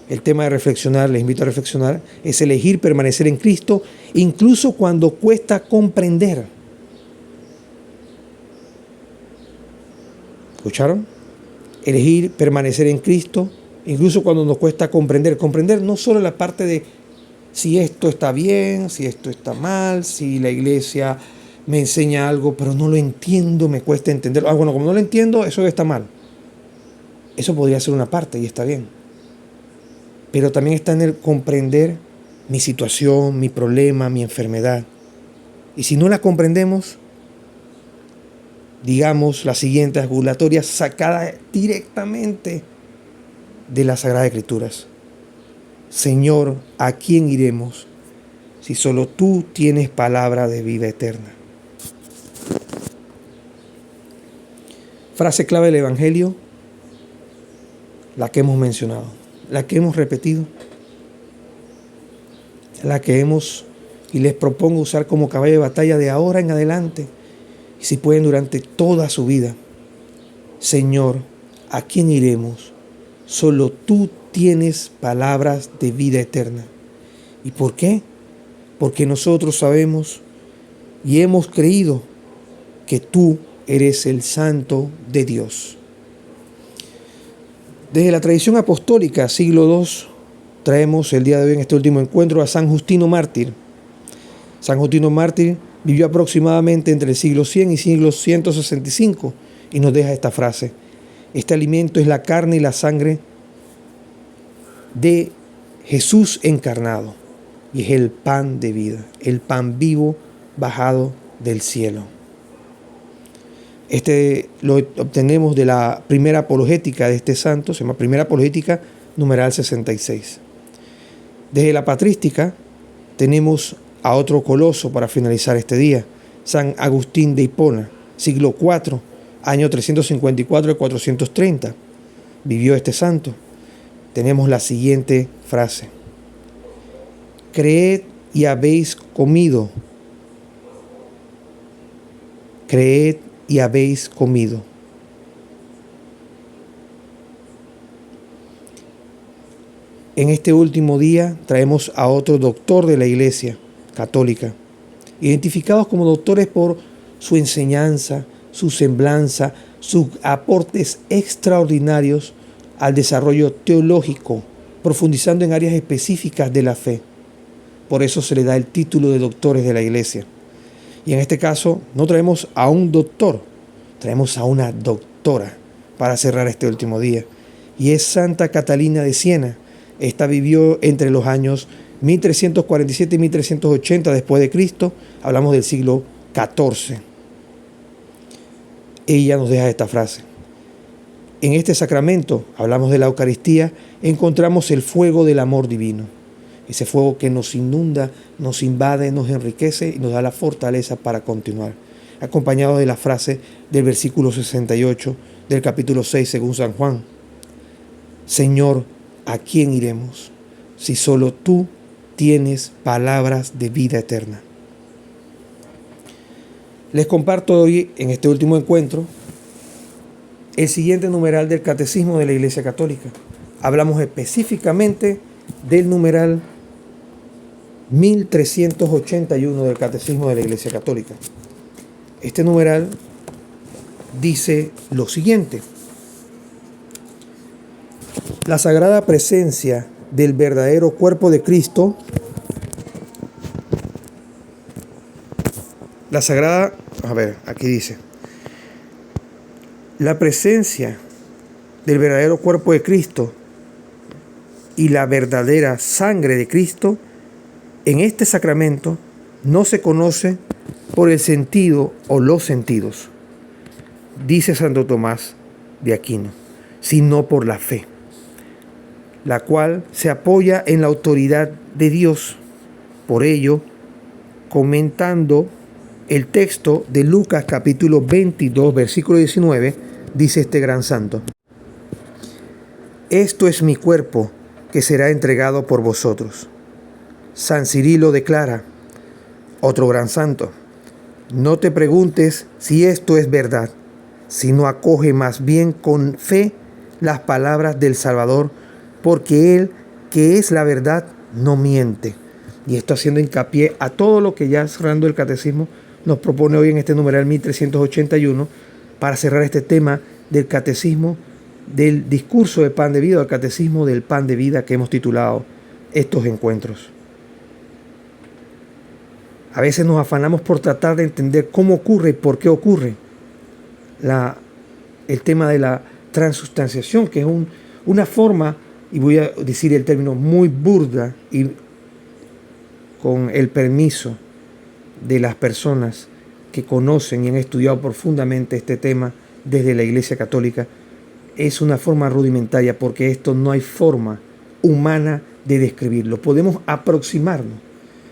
El tema de reflexionar, les invito a reflexionar, es elegir permanecer en Cristo, incluso cuando cuesta comprender. ¿Escucharon? Elegir permanecer en Cristo, incluso cuando nos cuesta comprender. Comprender no solo la parte de si esto está bien, si esto está mal, si la iglesia me enseña algo, pero no lo entiendo, me cuesta entenderlo. Bueno, como no lo entiendo, eso está mal. Eso podría ser una parte y está bien. Pero también está en el comprender mi situación, mi problema, mi enfermedad. Y si no la comprendemos, digamos la siguiente jugulatoria sacada directamente de las Sagradas Escrituras: Señor, ¿a quién iremos si solo tú tienes palabra de vida eterna? Frase clave del Evangelio, la que hemos mencionado, la que hemos repetido, la que y les propongo usar como caballo de batalla de ahora en adelante, y si pueden durante toda su vida. Señor, ¿a quién iremos? Solo tú tienes palabras de vida eterna. ¿Y por qué? Porque nosotros sabemos y hemos creído que tú eres el Santo de Dios. Desde la tradición apostólica, siglo II, traemos el día de hoy en este último encuentro a San Justino Mártir. San Justino Mártir vivió aproximadamente entre el siglo 100 y siglo 165 y nos deja esta frase: este alimento es la carne y la sangre de Jesús encarnado y es el pan de vida, el pan vivo bajado del cielo. Este lo obtenemos de la primera apologética de este santo, se llama Primera Apologética, numeral 66. Desde la patrística tenemos a otro coloso para finalizar este día, San Agustín de Hipona, siglo IV, año 354 al 430. Vivió este santo. Tenemos la siguiente frase: creed y habéis comido. Creed y habéis comido. En este último día traemos a otro doctor de la Iglesia Católica, identificados como doctores por su enseñanza, su semblanza, sus aportes extraordinarios al desarrollo teológico, profundizando en áreas específicas de la fe. Por eso se le da el título de doctores de la Iglesia. Y en este caso no traemos a un doctor, traemos a una doctora para cerrar este último día. Y es Santa Catalina de Siena. Esta vivió entre los años 1347 y 1380 después de Cristo. Hablamos del siglo XIV. ella nos deja esta frase. En este sacramento, hablamos de la Eucaristía, encontramos el fuego del amor divino. Ese fuego que nos inunda, nos invade, nos enriquece y nos da la fortaleza para continuar. Acompañado de la frase del versículo 68 del capítulo 6 según San Juan. Señor, ¿a quién iremos? Si solo tú tienes palabras de vida eterna. Les comparto hoy, en este último encuentro, el siguiente numeral del Catecismo de la Iglesia Católica. Hablamos específicamente del numeral 1381 del Catecismo de la Iglesia Católica. Este numeral dice lo siguiente: la sagrada presencia del verdadero cuerpo de Cristo, aquí dice, la presencia del verdadero cuerpo de Cristo y la verdadera sangre de Cristo en este sacramento no se conoce por el sentido o los sentidos, dice Santo Tomás de Aquino, sino por la fe, la cual se apoya en la autoridad de Dios. Por ello, comentando el texto de Lucas capítulo 22, versículo 19, dice este gran santo: esto es mi cuerpo que será entregado por vosotros. San Cirilo declara, otro gran santo: no te preguntes si esto es verdad, sino acoge más bien con fe las palabras del Salvador, porque Él, que es la verdad, no miente. Y esto haciendo hincapié a todo lo que ya cerrando el catecismo nos propone hoy en este numeral 1381 para cerrar este tema del catecismo, del discurso de pan de vida, del catecismo del pan de vida que hemos titulado estos encuentros. A veces nos afanamos por tratar de entender cómo ocurre y por qué ocurre el tema de la transustanciación, que es una forma, y voy a decir el término muy burda y con el permiso de las personas que conocen y han estudiado profundamente este tema desde la Iglesia Católica, es una forma rudimentaria, porque esto no hay forma humana de describirlo. Podemos aproximarnos,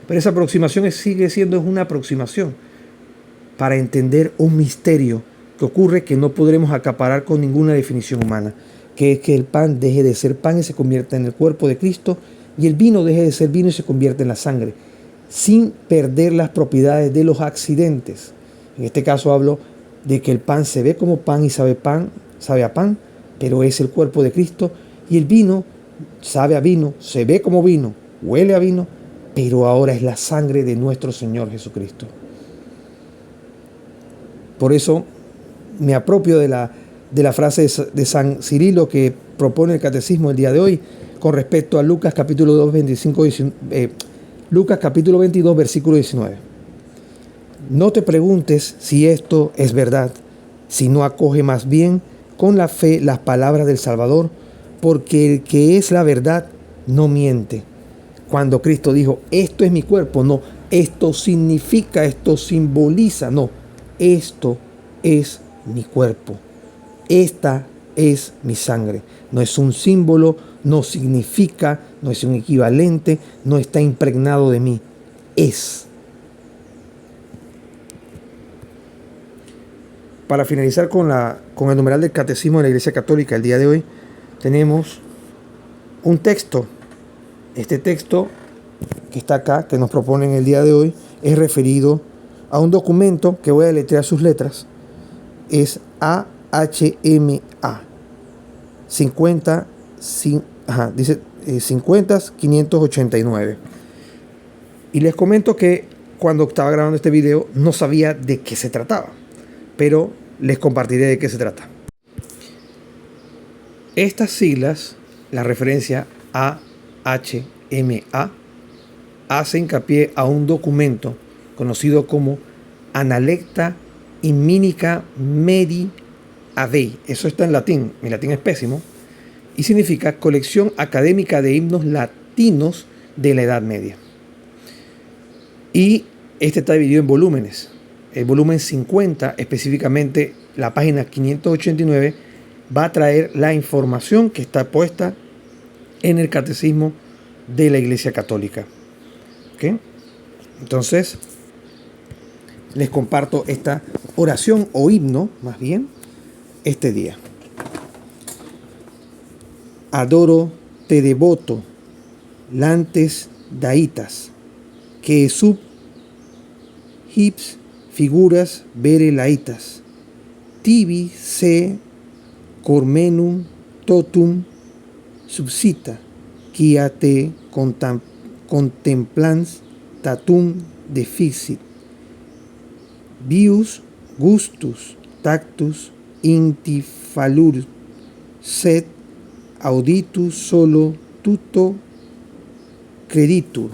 pero esa aproximación sigue siendo una aproximación para entender un misterio que ocurre, que no podremos acaparar con ninguna definición humana, que es que el pan deje de ser pan y se convierta en el cuerpo de Cristo, y el vino deje de ser vino y se convierte en la sangre, sin perder las propiedades de los accidentes. En este caso hablo de que el pan se ve como pan y sabe a pan, pero es el cuerpo de Cristo, y el vino sabe a vino, se ve como vino, huele a vino, pero ahora es la sangre de nuestro Señor Jesucristo. Por eso me apropio de la frase de San Cirilo que propone el catecismo el día de hoy con respecto a Lucas capítulo 22, versículo 19. No te preguntes si esto es verdad, sino acoge más bien con la fe las palabras del Salvador, porque el que es la verdad no miente. Cuando Cristo dijo, esto es mi cuerpo, no, esto significa, esto simboliza, no, esto es mi cuerpo, esta es mi sangre. No es un símbolo, no significa, no es un equivalente, no está impregnado de mí, es. Para finalizar con el numeral del Catecismo de la Iglesia Católica el día de hoy, tenemos un texto. Este texto que está acá, que nos proponen el día de hoy, es referido a un documento que voy a deletrear sus letras. Es AHMA 50589. Y les comento que cuando estaba grabando este video no sabía de qué se trataba, pero les compartiré de qué se trata. Estas siglas, la referencia AHMA, hace hincapié a un documento conocido como Analecta Himnica Medi Adei. Eso está en latín, mi latín es pésimo, y significa colección académica de himnos latinos de la Edad Media. Y este está dividido en volúmenes. El volumen 50 específicamente la página 589, va a traer la información que está puesta en el Catecismo de la Iglesia Católica. ¿Okay? Entonces, les comparto esta oración o himno, más bien, este día. Adoro te devoto, lantes daitas, que sub hips figuras vere laitas, tibi se cormenum totum subsita, quia te contemplans tatum deficit, vius gustus tactus intifalur, sed auditus solo tuto creditur.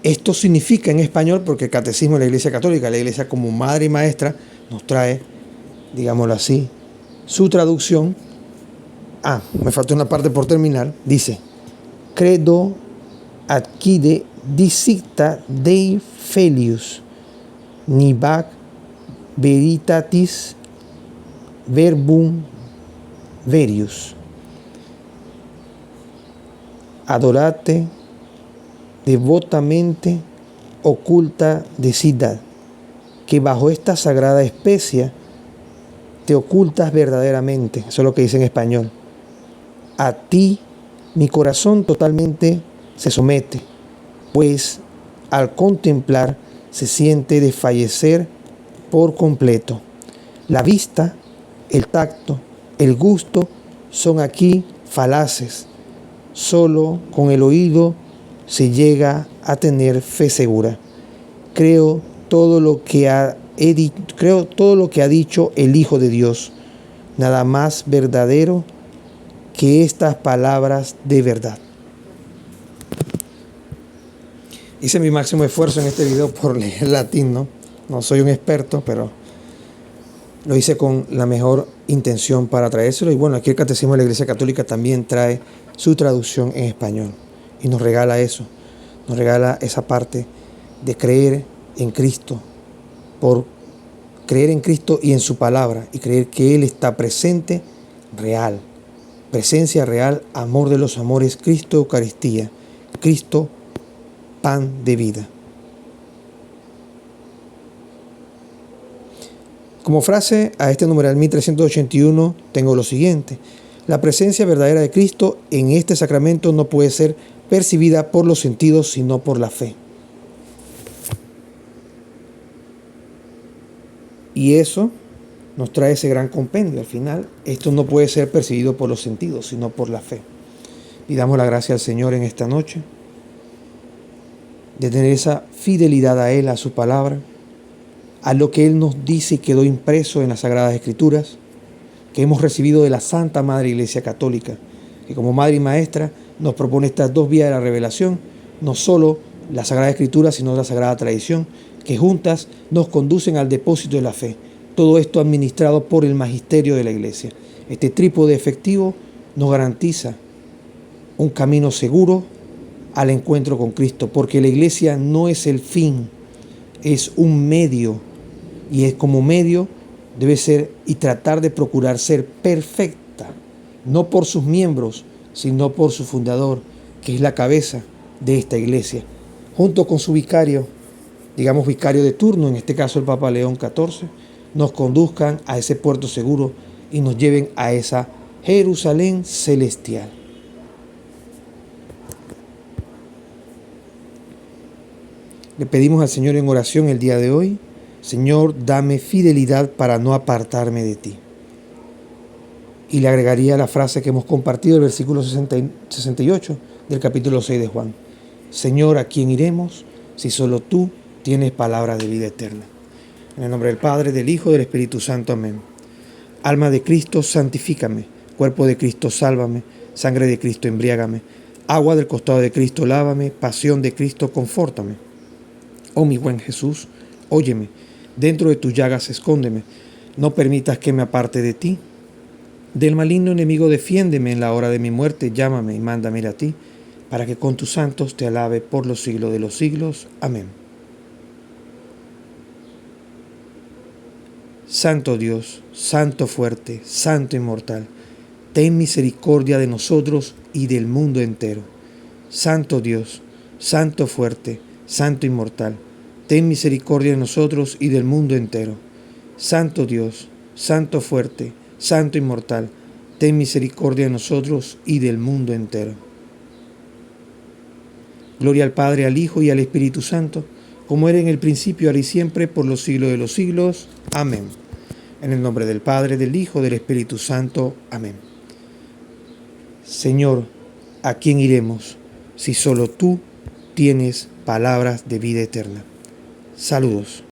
Esto significa en español, porque el Catecismo de la Iglesia Católica, la Iglesia como madre y maestra, nos trae, digámoslo así, su traducción. Me faltó una parte por terminar. Dice: credo adquide dissicta Dei felius, nibac veritatis verbum verius. Adorate devotamente oculta decidad, que bajo esta sagrada especia te ocultas verdaderamente. Eso es lo que dice en español. A ti mi corazón totalmente se somete, pues al contemplar se siente desfallecer por completo. La vista, el tacto, el gusto son aquí falaces. Solo con el oído se llega a tener fe segura. Creo todo lo que ha dicho el Hijo de Dios. Nada más verdadero que estas palabras de verdad. Hice mi máximo esfuerzo en este video por leer latín, ¿no? No soy un experto, pero lo hice con la mejor intención para traérselo. Y bueno, aquí el Catecismo de la Iglesia Católica también trae su traducción en español. Y nos regala eso. Nos regala esa parte de creer en Cristo. Por creer en Cristo y en su palabra. Y creer que Él está presente, real. Presencia real, amor de los amores, Cristo Eucaristía. Cristo, pan de vida. Como frase a este numeral 1381 tengo lo siguiente: la presencia verdadera de Cristo en este sacramento no puede ser percibida por los sentidos, sino por la fe. Y eso nos trae ese gran compendio. Al final, esto no puede ser percibido por los sentidos, sino por la fe. Y damos la gracia al Señor en esta noche de tener esa fidelidad a Él, a su palabra, a lo que Él nos dice y quedó impreso en las Sagradas Escrituras, que hemos recibido de la Santa Madre Iglesia Católica, que como Madre y Maestra nos propone estas dos vías de la revelación, no solo la Sagrada Escritura, sino la Sagrada Tradición, que juntas nos conducen al depósito de la fe. Todo esto administrado por el magisterio de la Iglesia. Este trípode efectivo nos garantiza un camino seguro al encuentro con Cristo, porque la Iglesia no es el fin, es un medio, y es como medio debe ser y tratar de procurar ser perfecta, no por sus miembros, sino por su fundador, que es la cabeza de esta Iglesia, junto con su vicario, digamos vicario de turno, en este caso el Papa León XIV, nos conduzcan a ese puerto seguro y nos lleven a esa Jerusalén celestial. Le pedimos al Señor en oración el día de hoy: Señor, dame fidelidad para no apartarme de ti. Y le agregaría la frase que hemos compartido, el versículo 68 del capítulo 6 de Juan: Señor, ¿a quién iremos si solo tú tienes palabras de vida eterna? En el nombre del Padre, del Hijo y del Espíritu Santo. Amén. Alma de Cristo, santifícame. Cuerpo de Cristo, sálvame. Sangre de Cristo, embriágame. Agua del costado de Cristo, lávame. Pasión de Cristo, confórtame. Oh mi buen Jesús, óyeme. Dentro de tus llagas escóndeme. No permitas que me aparte de ti. Del maligno enemigo defiéndeme. En la hora de mi muerte llámame y mándame ir a ti, para que con tus santos te alabe por los siglos de los siglos. Amén. Santo Dios, Santo fuerte, Santo inmortal, ten misericordia de nosotros y del mundo entero. Santo Dios, Santo fuerte, Santo inmortal, ten misericordia de nosotros y del mundo entero. Santo Dios, Santo fuerte, Santo inmortal, ten misericordia de nosotros y del mundo entero. Gloria al Padre, al Hijo y al Espíritu Santo, como era en el principio, ahora y siempre, por los siglos de los siglos. Amén. En el nombre del Padre, del Hijo, del Espíritu Santo. Amén. Señor, ¿a quién iremos si solo tú tienes palabras de vida eterna? Saludos.